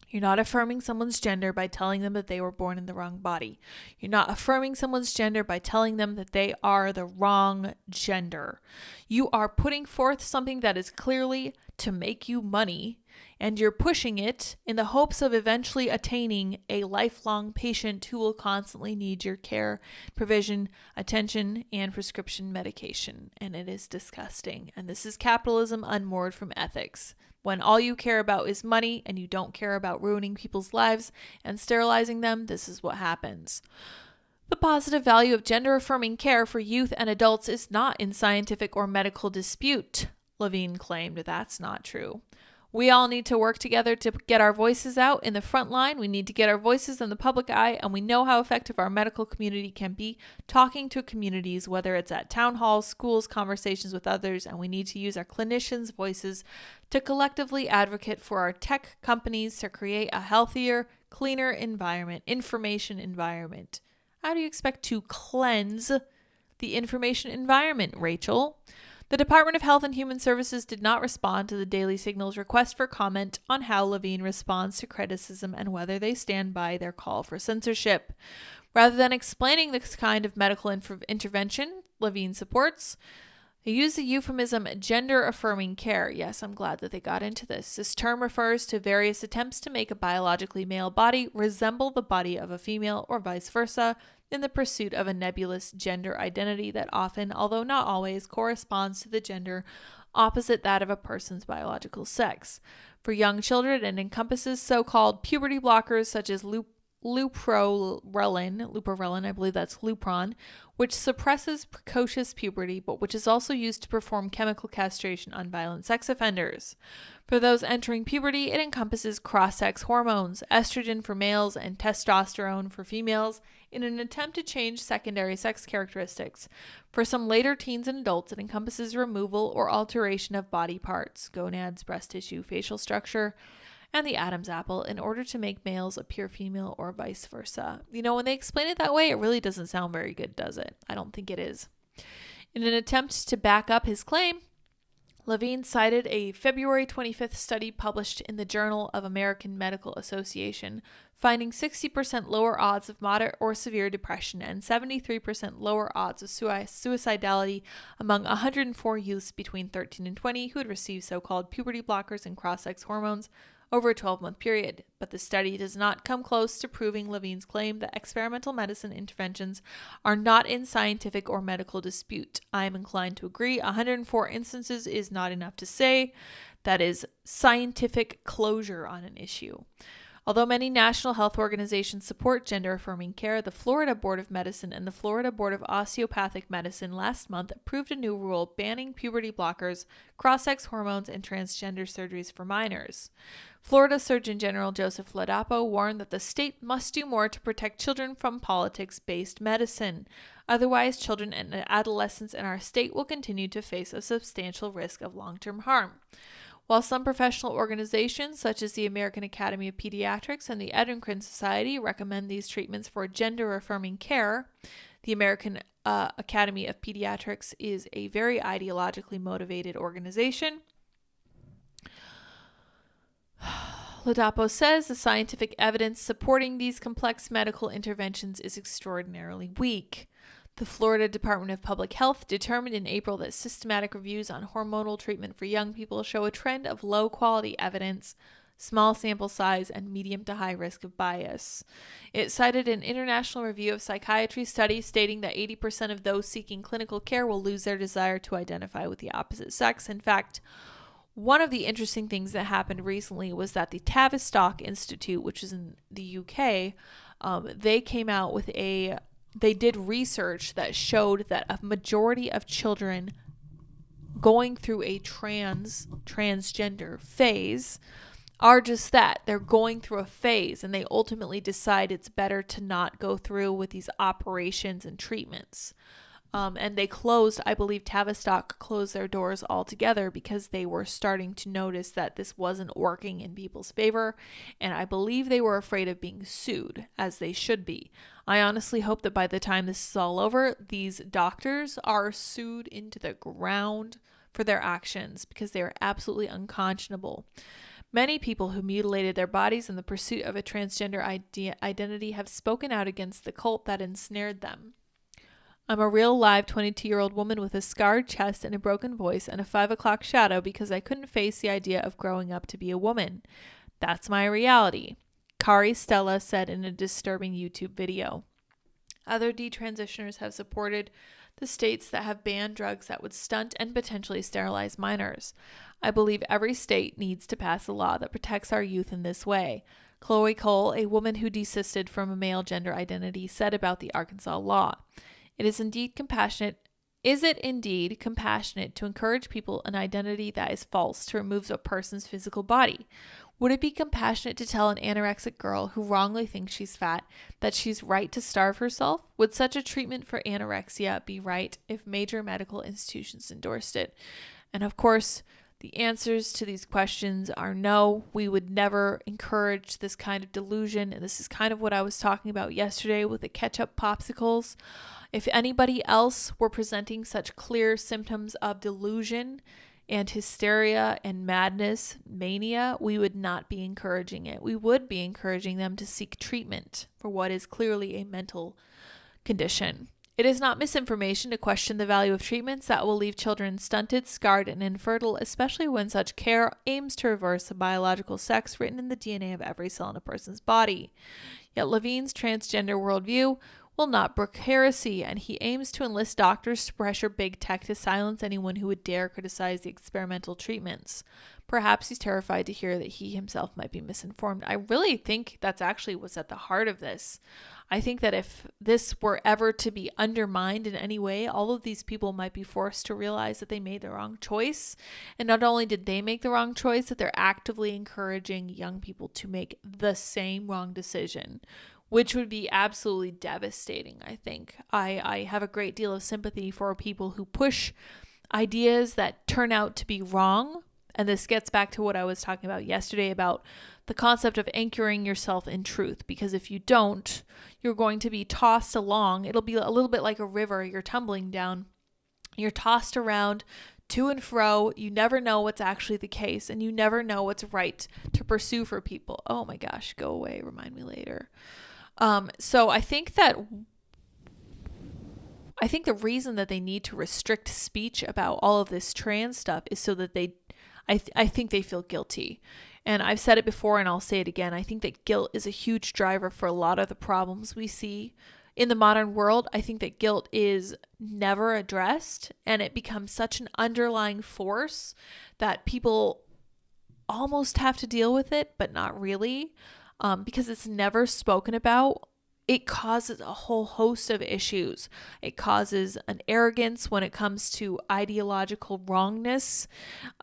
You're not affirming someone's gender by telling them that they were born in the wrong body. You're not affirming someone's gender by telling them that they are the wrong gender. You are putting forth something that is clearly to make you money, and you're pushing it in the hopes of eventually attaining a lifelong patient who will constantly need your care, provision, attention, and prescription medication. And it is disgusting. And this is capitalism unmoored from ethics. When all you care about is money and you don't care about ruining people's lives and sterilizing them, this is what happens. The positive value of gender-affirming care for youth and adults is not in scientific or medical dispute, Levine claimed. That's not true. We all need to work together to get our voices out in the front line. We need to get our voices in the public eye, and we know how effective our medical community can be talking to communities, whether it's at town halls, schools, conversations with others, and we need to use our clinicians' voices to collectively advocate for our tech companies to create a healthier, cleaner information environment. How do you expect to cleanse the information environment, Rachel? The Department of Health and Human Services did not respond to the Daily Signal's request for comment on how Levine responds to criticism and whether they stand by their call for censorship. Rather than explaining this kind of medical intervention Levine supports, they use the euphemism gender-affirming care. Yes, I'm glad that they got into this. This term refers to various attempts to make a biologically male body resemble the body of a female or vice versa, in the pursuit of a nebulous gender identity that often, although not always, corresponds to the gender opposite that of a person's biological sex. For young children, it encompasses so-called puberty blockers such as Leuprolin, I believe that's Lupron, which suppresses precocious puberty, but which is also used to perform chemical castration on violent sex offenders. For those entering puberty, it encompasses cross-sex hormones, estrogen for males and testosterone for females, in an attempt to change secondary sex characteristics. For some later teens and adults, it encompasses removal or alteration of body parts, gonads, breast tissue, facial structure, and the Adam's apple in order to make males appear female or vice versa. You know, when they explain it that way, it really doesn't sound very good, does it? I don't think it is. In an attempt to back up his claim, Levine cited a February 25th study published in the Journal of American Medical Association, finding 60% lower odds of moderate or severe depression and 73% lower odds of suicidality among 104 youths between 13 and 20 who had received so-called puberty blockers and cross-sex hormones over a 12-month period, but the study does not come close to proving Levine's claim that experimental medicine interventions are not in scientific or medical dispute. I am inclined to agree. 104 instances is not enough to say that is scientific closure on an issue. Although many national health organizations support gender-affirming care, the Florida Board of Medicine and the Florida Board of Osteopathic Medicine last month approved a new rule banning puberty blockers, cross-sex hormones, and transgender surgeries for minors. Florida Surgeon General Joseph Ladapo warned that the state must do more to protect children from politics-based medicine. Otherwise, children and adolescents in our state will continue to face a substantial risk of long-term harm. While some professional organizations, such as the American Academy of Pediatrics and the Endocrine Society, recommend these treatments for gender-affirming care, the American Academy of Pediatrics is a very ideologically motivated organization. Ladapo says the scientific evidence supporting these complex medical interventions is extraordinarily weak. The Florida Department of Public Health determined in April that systematic reviews on hormonal treatment for young people show a trend of low-quality evidence, small sample size, and medium to high risk of bias. It cited an International Review of Psychiatry study stating that 80% of those seeking clinical care will lose their desire to identify with the opposite sex. In fact, one of the interesting things that happened recently was that the Tavistock Institute, which is in the UK, they came out with they did research that showed that a majority of children going through a transgender phase are just that. They're going through a phase, and they ultimately decide it's better to not go through with these operations and treatments. And they closed, I believe Tavistock closed their doors altogether because they were starting to notice that this wasn't working in people's favor. And I believe they were afraid of being sued, as they should be. I honestly hope that by the time this is all over, these doctors are sued into the ground for their actions because they are absolutely unconscionable. Many people who mutilated their bodies in the pursuit of a transgender identity have spoken out against the cult that ensnared them. I'm a real live 22-year-old woman with a scarred chest and a broken voice and a 5 o'clock shadow because I couldn't face the idea of growing up to be a woman. That's my reality, Kari Stella said in a disturbing YouTube video. Other detransitioners have supported the states that have banned drugs that would stunt and potentially sterilize minors. I believe every state needs to pass a law that protects our youth in this way. Chloe Cole, a woman who desisted from a male gender identity, said about the Arkansas law. Is it indeed compassionate to encourage people an identity that is false to remove a person's physical body? Would it be compassionate to tell an anorexic girl who wrongly thinks she's fat that she's right to starve herself? Would such a treatment for anorexia be right if major medical institutions endorsed it? And of course, the answers to these questions are no. We would never encourage this kind of delusion. And this is kind of what I was talking about yesterday with the ketchup popsicles. If anybody else were presenting such clear symptoms of delusion and hysteria and madness, mania, we would not be encouraging it. We would be encouraging them to seek treatment for what is clearly a mental condition. It is not misinformation to question the value of treatments that will leave children stunted, scarred, and infertile, especially when such care aims to reverse the biological sex written in the DNA of every cell in a person's body. Yet Levine's transgender worldview, will not brook heresy, and he aims to enlist doctors to pressure big tech to silence anyone who would dare criticize the experimental treatments. Perhaps he's terrified to hear that he himself might be misinformed. I really think that's actually what's at the heart of this. I think that if this were ever to be undermined in any way, all of these people might be forced to realize that they made the wrong choice. And not only did they make the wrong choice, that they're actively encouraging young people to make the same wrong decision, which would be absolutely devastating, I think. I have a great deal of sympathy for people who push ideas that turn out to be wrong. And this gets back to what I was talking about yesterday about the concept of anchoring yourself in truth. Because if you don't, you're going to be tossed along. It'll be a little bit like a river. You're tumbling down. You're tossed around to and fro. You never know what's actually the case. And you never know what's right to pursue for people. Oh my gosh, go away. Remind me later. So I think the reason that they need to restrict speech about all of this trans stuff is so that I think they feel guilty. And I've said it before and I'll say it again. I think that guilt is a huge driver for a lot of the problems we see in the modern world. I think that guilt is never addressed, and it becomes such an underlying force that people almost have to deal with it, but not really, because it's never spoken about. It causes a whole host of issues. It causes an arrogance when it comes to ideological wrongness.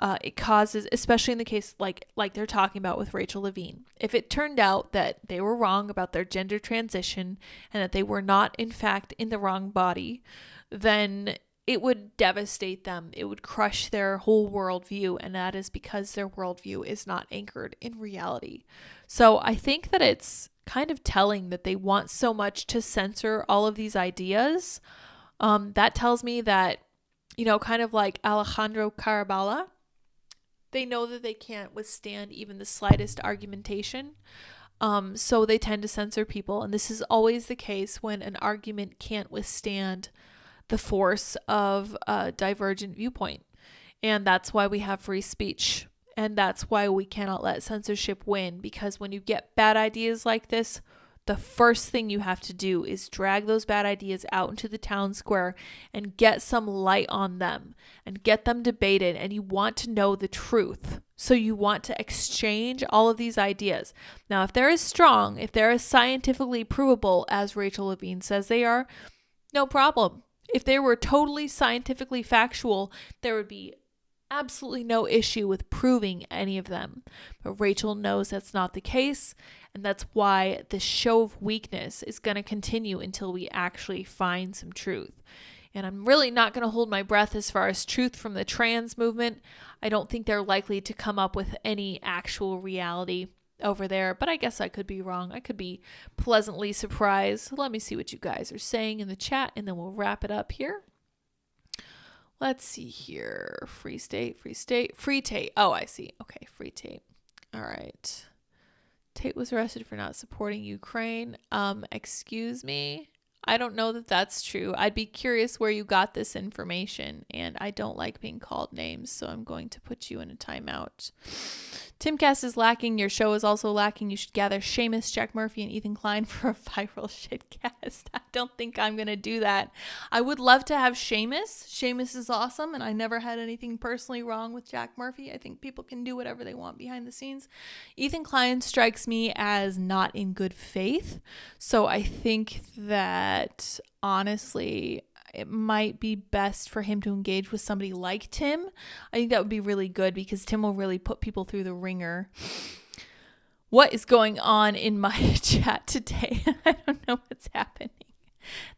It causes, especially in the case like they're talking about with Rachel Levine, if it turned out that they were wrong about their gender transition and that they were not, in fact, in the wrong body, then it would devastate them. It would crush their whole worldview, and that is because their worldview is not anchored in reality. So I think that it's kind of telling that they want so much to censor all of these ideas. That tells me that, kind of like Alejandro Carabala, they know that they can't withstand even the slightest argumentation. So they tend to censor people. And this is always the case when an argument can't withstand the force of a divergent viewpoint. And that's why we have free speech. And that's why we cannot let censorship win, because when you get bad ideas like this, the first thing you have to do is drag those bad ideas out into the town square and get some light on them and get them debated. And you want to know the truth. So you want to exchange all of these ideas. Now, if they're as strong, if they're as scientifically provable as Rachel Levine says they are, no problem. If they were totally scientifically factual, there would be absolutely no issue with proving any of them. But Rachel knows that's not the case, and that's why the show of weakness is going to continue until we actually find some truth. And I'm really not going to hold my breath as far as truth from the trans movement. I don't think they're likely to come up with any actual reality over there, but I guess I could be wrong. I could be pleasantly surprised. Let me see what you guys are saying in the chat, and then we'll wrap it up here. Let's see here. Free Tate. Oh, I see. Okay, Free Tate. All right. Tate was arrested for not supporting Ukraine. Excuse me? I don't know that that's true. I'd be curious where you got this information, and I don't like being called names, so I'm going to put you in a timeout. Timcast is lacking. Your show is also lacking. You should gather Seamus, Jack Murphy, and Ethan Klein for a viral shitcast. I don't think I'm going to do that. I would love to have Seamus. Seamus is awesome, and I never had anything personally wrong with Jack Murphy. I think people can do whatever they want behind the scenes. Ethan Klein strikes me as not in good faith, so I think that, honestly, it might be best for him to engage with somebody like Tim. I think that would be really good because Tim will really put people through the ringer. What is going on in my chat today? I don't know what's happening.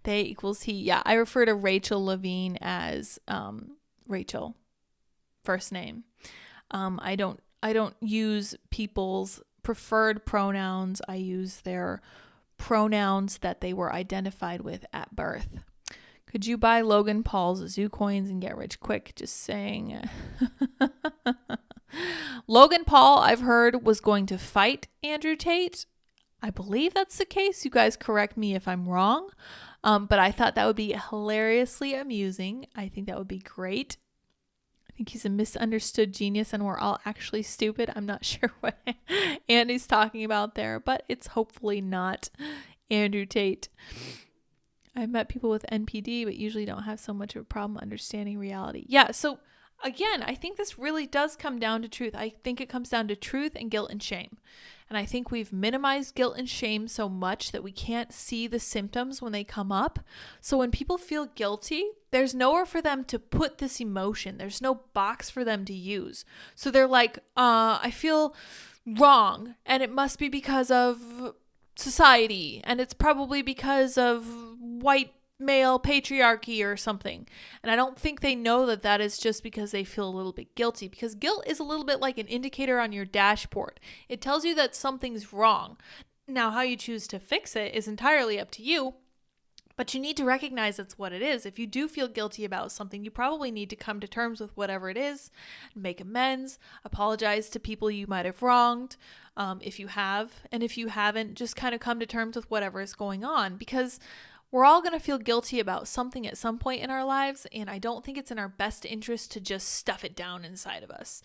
They equals he. Yeah, I refer to Rachel Levine as Rachel, first name. I don't use people's preferred pronouns. I use their pronouns that they were identified with at birth. Could you buy Logan Paul's zoo coins and get rich quick? Just saying. Logan Paul, I've heard, was going to fight Andrew Tate. I believe that's the case. You guys correct me if I'm wrong. But I thought that would be hilariously amusing. I think that would be great. I think he's a misunderstood genius and we're all actually stupid. I'm not sure what Andy's talking about there, but it's hopefully not Andrew Tate. I've met people with NPD, but usually don't have so much of a problem understanding reality. Yeah, so again, I think this really does come down to truth. I think it comes down to truth and guilt and shame. And I think we've minimized guilt and shame so much that we can't see the symptoms when they come up. So when people feel guilty, there's nowhere for them to put this emotion. There's no box for them to use. So they're like, I feel wrong, and it must be because of society, and it's probably because of white male patriarchy or something. And I don't think they know that that is just because they feel a little bit guilty, because guilt is a little bit like an indicator on your dashboard. It tells you that something's wrong. Now, how you choose to fix it is entirely up to you, but you need to recognize that's what it is. If you do feel guilty about something, you probably need to come to terms with whatever it is, make amends, apologize to people you might have wronged, if you have, and if you haven't, just kind of come to terms with whatever is going on, because we're all going to feel guilty about something at some point in our lives, and I don't think it's in our best interest to just stuff it down inside of us.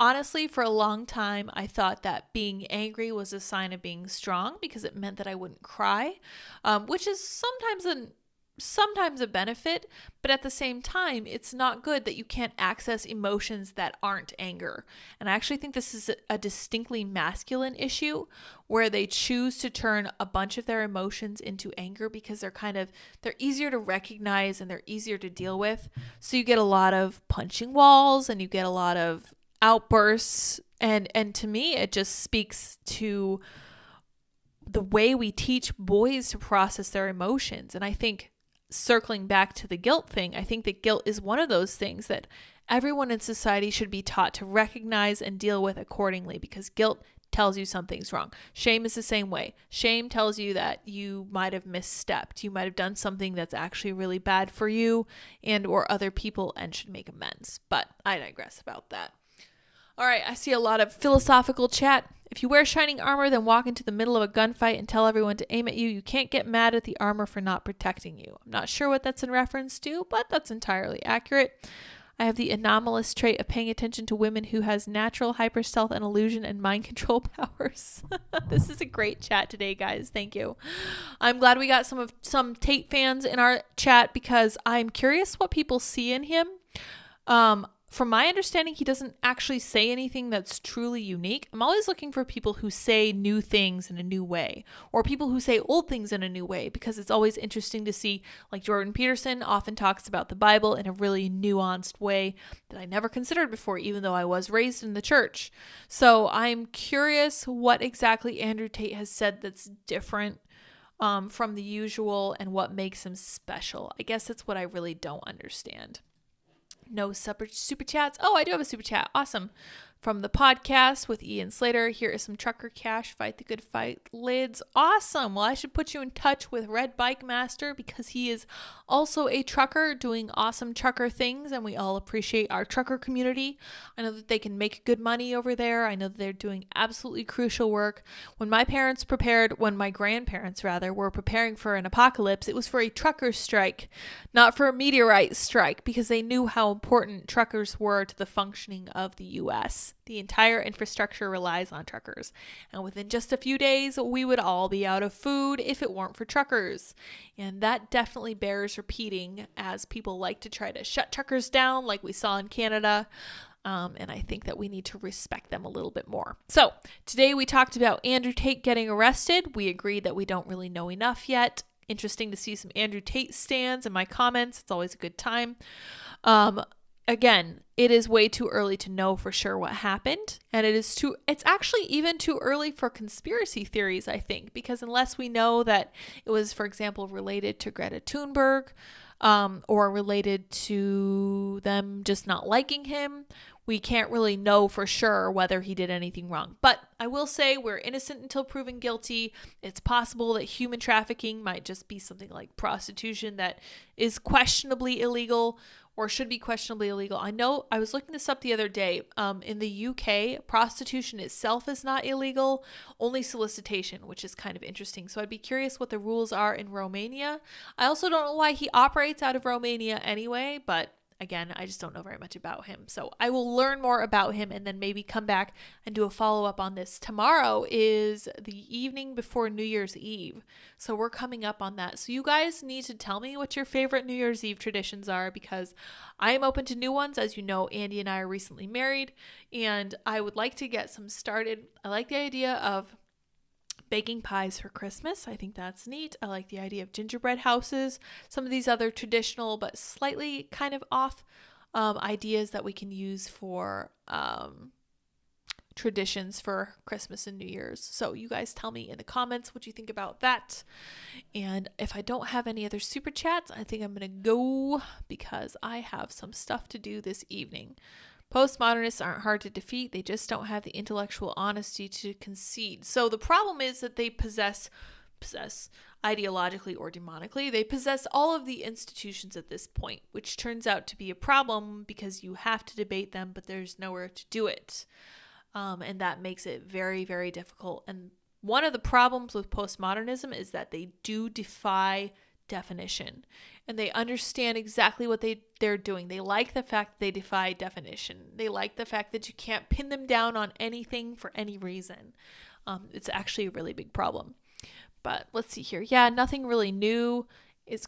Honestly, for a long time, I thought that being angry was a sign of being strong because it meant that I wouldn't cry, which is sometimes a benefit, but at the same time, it's not good that you can't access emotions that aren't anger. And I actually think this is a distinctly masculine issue where they choose to turn a bunch of their emotions into anger because they're easier to recognize and they're easier to deal with. So you get a lot of punching walls and you get a lot of outbursts. And to me, it just speaks to the way we teach boys to process their emotions. And I think, circling back to the guilt thing, I think that guilt is one of those things that everyone in society should be taught to recognize and deal with accordingly, because guilt tells you something's wrong. Shame is the same way. Shame tells you that you might have misstepped. You might have done something that's actually really bad for you and or other people and should make amends. But I digress about that. All right, I see a lot of philosophical chat. If you wear shining armor, then walk into the middle of a gunfight and tell everyone to aim at you, you can't get mad at the armor for not protecting you. I'm not sure what that's in reference to, but that's entirely accurate. I have the anomalous trait of paying attention to women who has natural hyper stealth and illusion and mind control powers. This is a great chat today, guys. Thank you. I'm glad we got some Tate fans in our chat because I'm curious what people see in him. From my understanding, he doesn't actually say anything that's truly unique. I'm always looking for people who say new things in a new way, or people who say old things in a new way, because it's always interesting to see, like Jordan Peterson often talks about the Bible in a really nuanced way that I never considered before, even though I was raised in the church. So I'm curious what exactly Andrew Tate has said that's different from the usual and what makes him special. I guess that's what I really don't understand. No super chats. Oh, I do have a super chat. Awesome. From the podcast with Ian Slater. Here is some trucker cash. Fight the good fight. Lids. Awesome. Well, I should put you in touch with Red Bike Master because he is also a trucker doing awesome trucker things, and we all appreciate our trucker community. I know that they can make good money over there. I know that they're doing absolutely crucial work. When my grandparents were preparing for an apocalypse, it was for a trucker strike, not for a meteorite strike, because they knew how important truckers were to the functioning of the U.S. The entire infrastructure relies on truckers. And within just a few days, we would all be out of food if it weren't for truckers. And that definitely bears repeating, as people like to try to shut truckers down like we saw in Canada. And I think that we need to respect them a little bit more. So today we talked about Andrew Tate getting arrested. We agreed that we don't really know enough yet. Interesting to see some Andrew Tate stands in my comments. It's always a good time. Again, it is way too early to know for sure what happened. And it's actually even too early for conspiracy theories, I think, because unless we know that it was, for example, related to Greta Thunberg, or related to them just not liking him, we can't really know for sure whether he did anything wrong. But I will say we're innocent until proven guilty. It's possible that human trafficking might just be something like prostitution that is questionably illegal or should be questionably illegal. I know I was looking this up the other day. In the UK, prostitution itself is not illegal, only solicitation, which is kind of interesting. So I'd be curious what the rules are in Romania. I also don't know why he operates out of Romania anyway, but Again, I just don't know very much about him. So I will learn more about him and then maybe come back and do a follow-up on this. Tomorrow is the evening before New Year's Eve. So we're coming up on that. So you guys need to tell me what your favorite New Year's Eve traditions are, because I am open to new ones. As you know, Andy and I are recently married and I would like to get some started. I like the idea of baking pies for Christmas. I think that's neat. I like the idea of gingerbread houses, some of these other traditional but slightly kind of off ideas that we can use for traditions for Christmas and New Year's. So you guys tell me in the comments what you think about that. And if I don't have any other super chats, I think I'm going to go because I have some stuff to do this evening. Postmodernists aren't hard to defeat. They just don't have the intellectual honesty to concede. So the problem is that they possess ideologically or demonically, they possess all of the institutions at this point, which turns out to be a problem because you have to debate them, but there's nowhere to do it. And that makes it very, very difficult. And one of the problems with postmodernism is that they do defy definition, and they understand exactly what they're doing. They like the fact that they defy definition. They like the fact that you can't pin them down on anything for any reason. It's actually a really big problem. But let's see here. Yeah, nothing really new. Is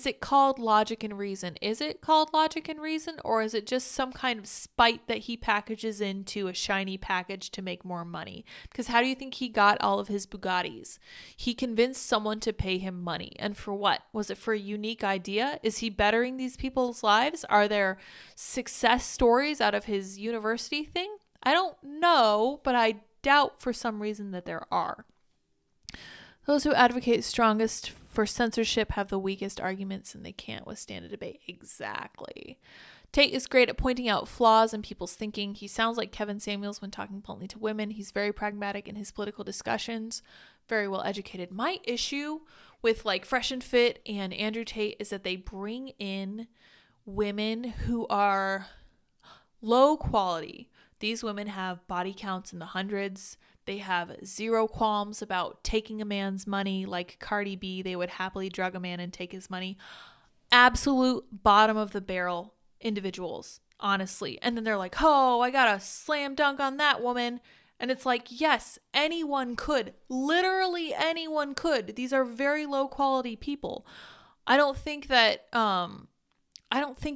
it called Logic and Reason? Is it called Logic and Reason, or is it just some kind of spite that he packages into a shiny package to make more money? Because how do you think he got all of his Bugattis? He convinced someone to pay him money. And for what? Was it for a unique idea? Is he bettering these people's lives? Are there success stories out of his university thing? I don't know, but I doubt for some reason that there are. Those who advocate strongest for censorship have the weakest arguments and they can't withstand a debate. Exactly. Tate is great at pointing out flaws in people's thinking. He sounds like Kevin Samuels when talking bluntly to women. He's very pragmatic in his political discussions, very well educated. My issue with like Fresh and Fit and Andrew Tate is that they bring in women who are low quality. These women have body counts in the hundreds. They have zero qualms about taking a man's money. Like Cardi B, they would happily drug a man and take his money. Absolute bottom of the barrel individuals, honestly. And then they're like, oh, I got a slam dunk on that woman. And it's like, yes, anyone could. Literally anyone could. These are very low quality people. I don't think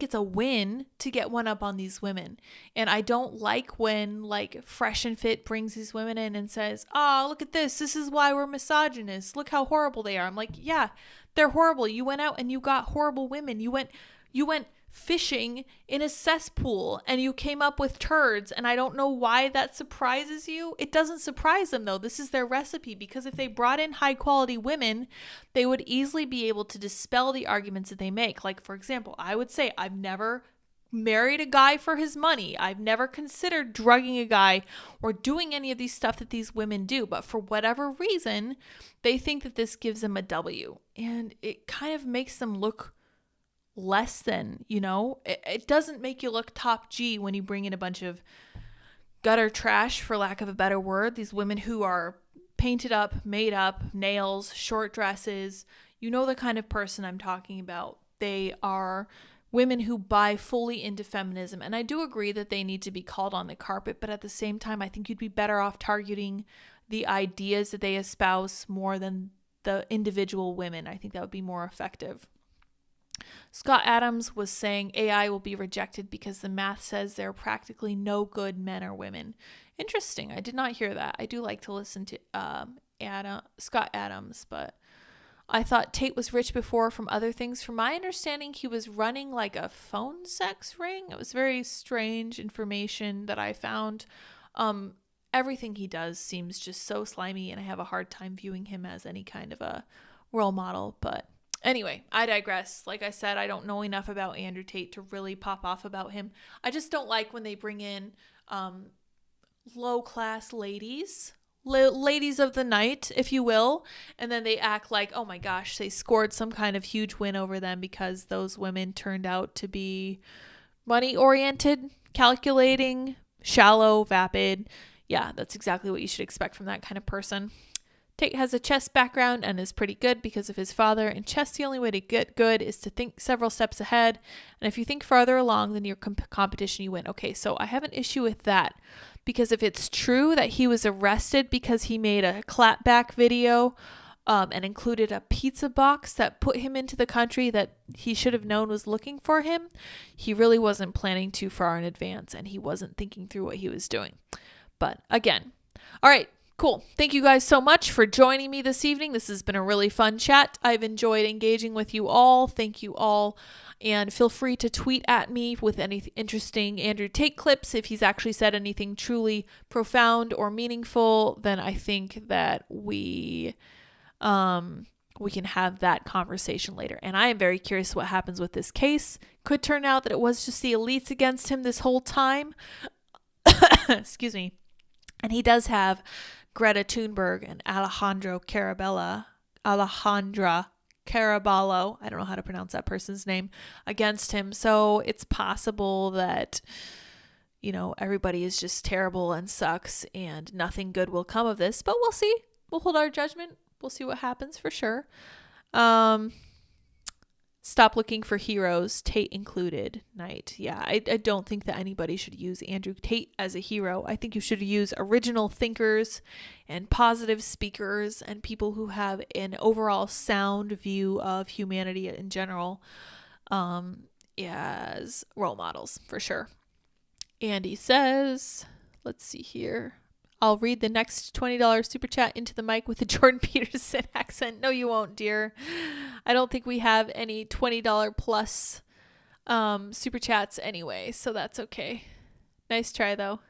it's a win to get one up on these women. And I don't like when like Fresh and Fit brings these women in and says, oh, look at this. This is why we're misogynists. Look how horrible they are. I'm like, yeah, they're horrible. You went out and you got horrible women. You went fishing in a cesspool and you came up with turds. And I don't know why that surprises you. It doesn't surprise them though. This is their recipe, because if they brought in high quality women, they would easily be able to dispel the arguments that they make. Like, for example, I would say I've never married a guy for his money. I've never considered drugging a guy or doing any of these stuff that these women do. But for whatever reason, they think that this gives them a W. And it kind of makes them look less than, it doesn't make you look top G when you bring in a bunch of gutter trash, for lack of a better word. These women who are painted up, made up, nails, short dresses. You know the kind of person I'm talking about. They are women who buy fully into feminism. And I do agree that they need to be called on the carpet, but at the same time, I think you'd be better off targeting the ideas that they espouse more than the individual women. I think that would be more effective. Scott Adams was saying AI will be rejected because the math says there are practically no good men or women. Interesting. I did not hear that. I do like to listen to Scott Adams, but I thought Tate was rich before from other things. From my understanding, he was running like a phone sex ring. It was very strange information that I found. Everything he does seems just so slimy, and I have a hard time viewing him as any kind of a role model, but anyway, I digress. Like I said, I don't know enough about Andrew Tate to really pop off about him. I just don't like when they bring in low-class ladies of the night, if you will, and then they act like, oh my gosh, they scored some kind of huge win over them because those women turned out to be money-oriented, calculating, shallow, vapid. Yeah, that's exactly what you should expect from that kind of person. Tate has a chess background and is pretty good because of his father. In chess, the only way to get good is to think several steps ahead. And if you think farther along than your competition, you win. Okay, so I have an issue with that because if it's true that he was arrested because he made a clapback video and included a pizza box that put him into the country that he should have known was looking for him, he really wasn't planning too far in advance and he wasn't thinking through what he was doing. But again, all right. Cool. Thank you guys so much for joining me this evening. This has been a really fun chat. I've enjoyed engaging with you all. Thank you all. And feel free to tweet at me with any interesting Andrew Tate clips. If he's actually said anything truly profound or meaningful, then I think that we can have that conversation later. And I am very curious what happens with this case. Could turn out that it was just the elites against him this whole time. Excuse me. And he does have Greta Thunberg and Alejandra Caraballo, I don't know how to pronounce that person's name, against him. So it's possible that, everybody is just terrible and sucks and nothing good will come of this. But we'll see. We'll hold our judgment. We'll see what happens for sure. Stop looking for heroes, Tate included, Knight. Yeah, I don't think that anybody should use Andrew Tate as a hero. I think you should use original thinkers and positive speakers and people who have an overall sound view of humanity in general as role models, for sure. Andy says, let's see here. I'll read the next $20 super chat into the mic with a Jordan Peterson accent. No, you won't, dear. I don't think we have any $20 plus super chats anyway, so that's okay. Nice try, though.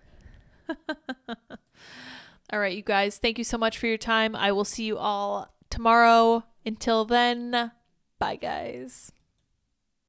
All right, you guys, thank you so much for your time. I will see you all tomorrow. Until then, bye, guys.